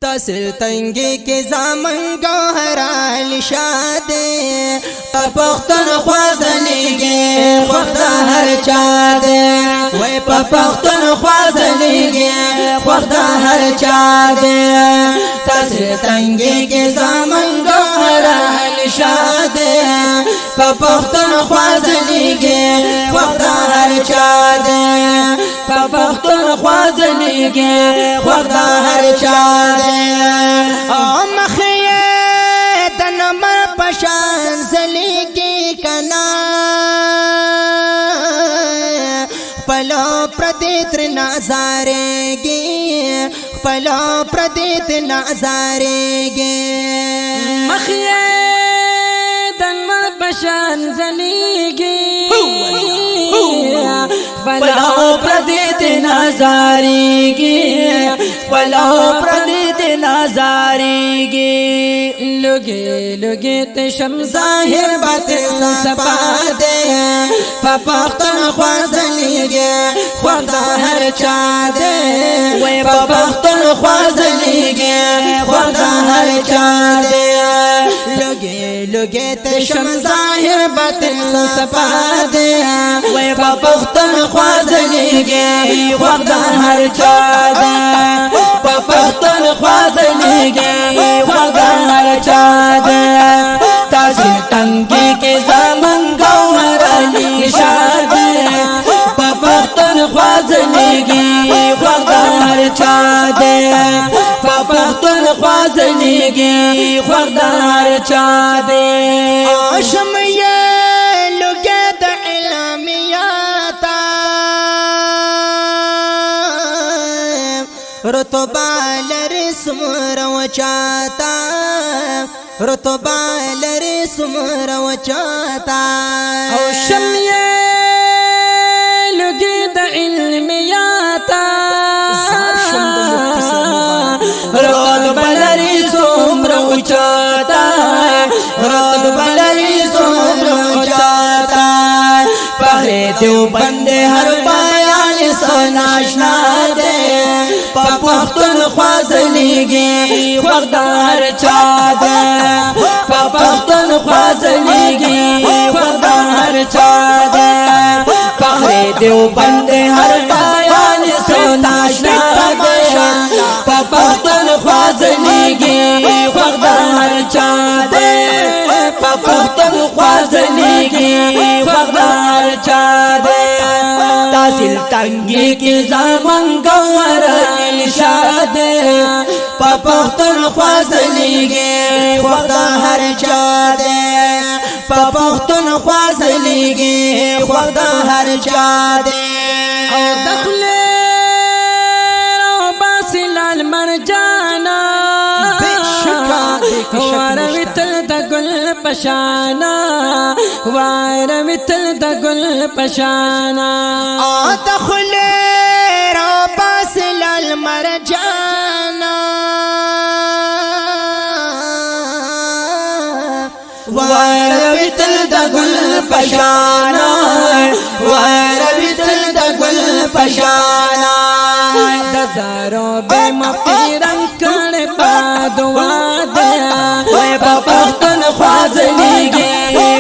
تسل تنگی کی زامن گوهرال شاده پختن خوازنیگی خوخدا هر چاده وی پختن خوازنیگی خوخدا هر چاده تسل تنگی کی زامن گوهرال شاده پختن خوازنیگی خوخدا هر چاده پختن خوازنیگی خوخدا هر چاده او مخیه دنمر پشان زلیگی کنا پلو پردیتر نازارگی پلو پردیتر نازارگی مخیه دنمر پشان زلیگی پلو پردیت نازاریگی پلو پردیت نازاریگی لگے لگے تشم ظاہر باطن صفا دے پختن خوازنیگی خوخدا هر چا دے پختن خوازنیگی خوخدا هر چا دے لگے لگے تشم ظاہر باطن صفا دے پختن خوازنیگی خوخدا هر چا دے پختن خوازنیگی خوخدا هر چا دے تاسل تنگی کے زامن گوہر علی شاد پختن خوازنیگی خوخدا ہر چا دے پختن خوازنیگی خوخدا ہر چا دے آشم یہ لگے دا علمیاتا رتبہ لرسم روچاتا رتبہ لرسم روچاتا او شمیے لگے دا علمیاتا رتبہ لرسم روچاتا رتبہ لرسم روچاتا پہلے دیو بندے ہر بیان سناشنا دے پختن خوازنیگی خوخدا ہر چا دے پختن خوازنیگی خوخدا ہر چا دے پخرے دیو بندے ہر بیان سناشنا دے پختن خوازنیگی خوخدا ہر چا دے پختن خوازنیگی خوخدا ہر چا دے تاسل تنگی کی زامن گوہر شاد پختن خوازنیگی خوخدا ہر چا دے پختن خوازنیگی خوخدا ہر چا دے او دخل رو باسل المرجانا واروی تل دا گل پشانا واروی تل دا گل پشانا او دخل رو باسل المرجانا واروی تل دا گل پشانا واروی تل دا گل پشانا دزارو بے مفتی رنگ کڑ پادوا دیا پختن خوازنیگی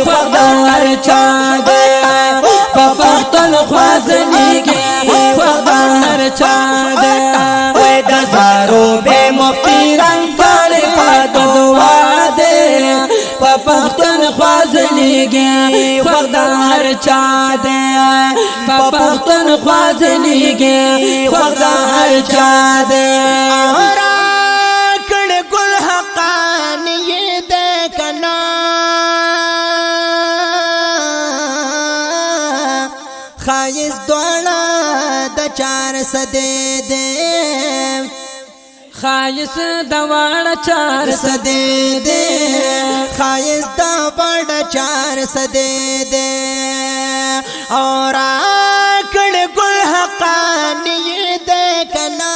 خوخدا ہر چا دے پختن خوازنیگی خوخدا ہر چا دے دزارو بے مفتی رنگ کڑ پادوا دے پختن خوازنیگی خوخدا ہر چا دے پختن خوازنیگی خوخدا ہر چا دے خایز دوڑا دا چار صدے دے خایس دوار چار صدے دے خایز دا بڑا چار صدے دے اور آکڑ گل حقانی دے کنا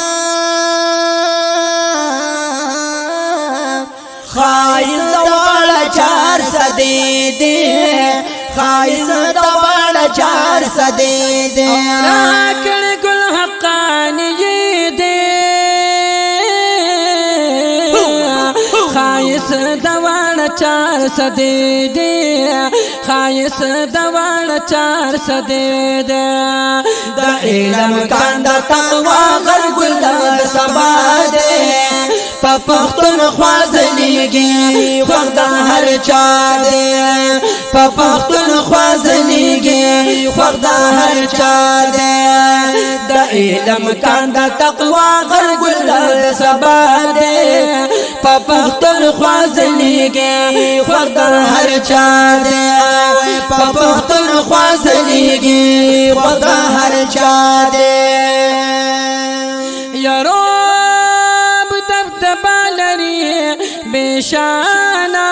خایز دا بڑا چار صدے دے خایز دا بڑا چار صدے دے راکڑ گل حقانی دے خایس دوان چار صدی دی خایس دوان چار صدی دی دا علم کان دا تقوا غرگل دا سبا دے پا پختون خوازنیگی خوخ دا هر چا دے پا پختون خوازنیگی خوخ دا هر چا دے دا علم کان دا تقوا غرگل دا سبا دے پا پختون خوازنیگی خوخ دا هر چا دے پا پختون خوازنیگی خوخ دا هر چا دے یا رب دبدبا لري بشانا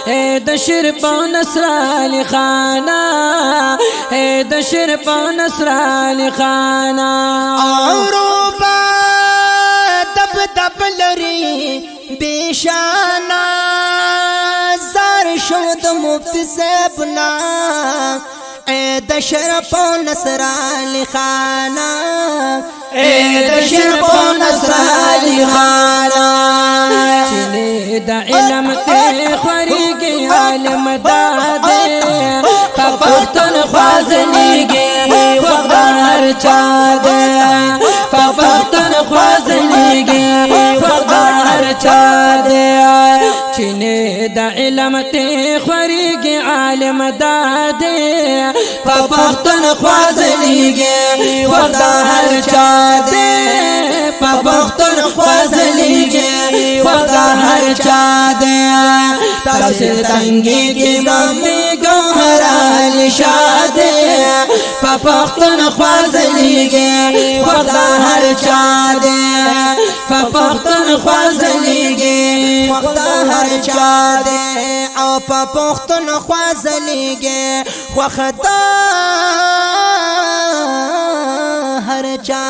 اے د شرف او نصر علی خانا اے د شرف او نصر علی خانا اوروبا دب لري بشانا زار شود مفتی سیبنا اے د شرف او نصر علی خانا اے د شرف او نصر علی خانا چلی دا علم تے خوریگی عالم دادے پختون خوازنیگی خدا ہر چا دے پختون خوازنیگی خدا ہر چا دے چلی دا علم تے خوریگی عالم دادے پختون خوازنیگی خدا ہر چا دے پختون خوازنیگی خدا ہر چا دے تاثر تنگی کی زمی گوہر علی شادے پختون خوازنیگی خدا ہر چا دے پختون خوازنیگی خدا ہر چا دے او پختون خوازنیگی خدا ہر چا